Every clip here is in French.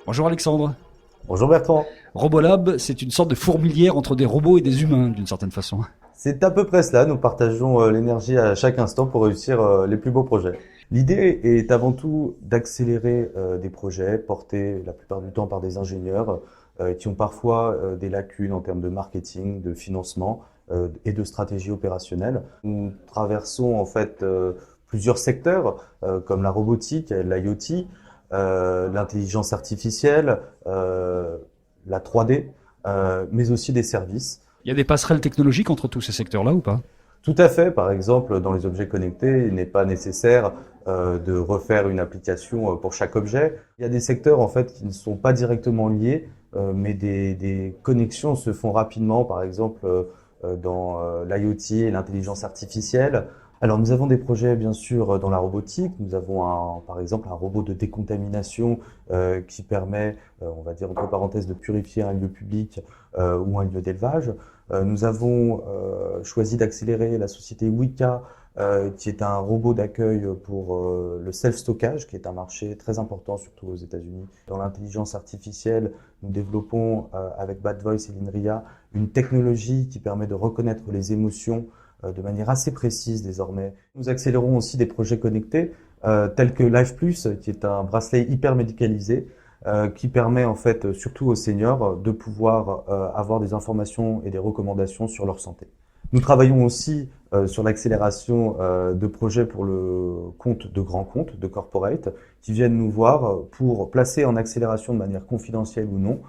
Bonjour Alexandre. Bonjour Bertrand. Robolab, c'est une sorte de fourmilière entre des robots et des humains, d'une certaine façon. C'est à peu près cela, nous partageons l'énergie à chaque instant pour réussir les plus beaux projets. L'idée est avant tout d'accélérer des projets portés la plupart du temps par des ingénieurs qui ont parfois des lacunes en termes de marketing, de financement et de stratégie opérationnelle. Nous traversons en fait plusieurs secteurs comme la robotique, l'IoT, l'intelligence artificielle, la 3D, mais aussi des services. Il y a des passerelles technologiques entre tous ces secteurs-là ou pas? Tout à fait. Par exemple, dans les objets connectés, il n'est pas nécessaire de refaire une application pour chaque objet. Il y a des secteurs en fait qui ne sont pas directement liés, mais des connexions se font rapidement. Par exemple, dans l'IoT et l'intelligence artificielle. Alors nous avons des projets bien sûr dans la robotique. Nous avons par exemple un robot de décontamination qui permet, on va dire entre parenthèses, de purifier un lieu public ou un lieu d'élevage. Nous avons choisi d'accélérer la société Wika, qui est un robot d'accueil pour le self-stockage, qui est un marché très important, surtout aux États-Unis. Dans l'intelligence artificielle, nous développons avec Bad Voice et l'INRIA une technologie qui permet de reconnaître les émotions de manière assez précise désormais. Nous accélérons aussi des projets connectés tels que Life Plus, qui est un bracelet hyper médicalisé qui permet en fait surtout aux seniors de pouvoir avoir des informations et des recommandations sur leur santé. Nous travaillons aussi sur l'accélération de projets pour le compte de grands comptes, de corporate, qui viennent nous voir pour placer en accélération de manière confidentielle ou non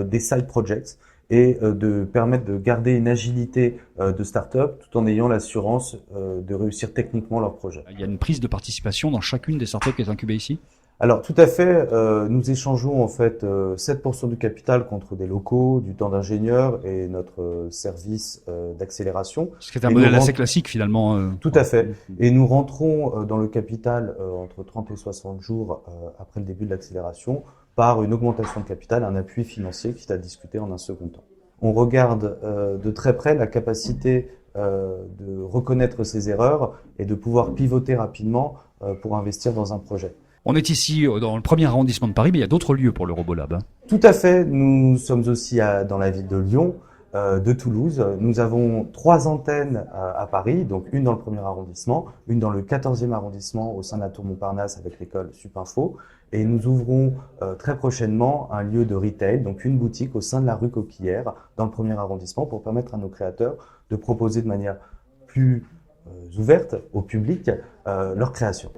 des side projects et de permettre de garder une agilité de start-up tout en ayant l'assurance de réussir techniquement leur projet. Il y a une prise de participation dans chacune des startups qui est incubée ici? Alors tout à fait, nous échangeons en fait 7% du capital contre des locaux, du temps d'ingénieur et notre service d'accélération. Ce qui est un modèle assez classique finalement. Tout à fait. Et nous rentrons dans le capital entre 30 et 60 jours après le début de l'accélération par une augmentation de capital, un appui financier qui est à discuter en un second temps. On regarde de très près la capacité de reconnaître ses erreurs et de pouvoir pivoter rapidement pour investir dans un projet. On est ici dans le premier arrondissement de Paris, mais il y a d'autres lieux pour le Robolab. Tout à fait. Nous sommes aussi dans la ville de Lyon, de Toulouse. Nous avons 3 antennes à Paris, donc une dans le premier arrondissement, une dans le 14e arrondissement au sein de la Tour Montparnasse avec l'école Supinfo. Et nous ouvrons très prochainement un lieu de retail, donc une boutique au sein de la rue Coquillière dans le premier arrondissement pour permettre à nos créateurs de proposer de manière plus ouverte au public leur création.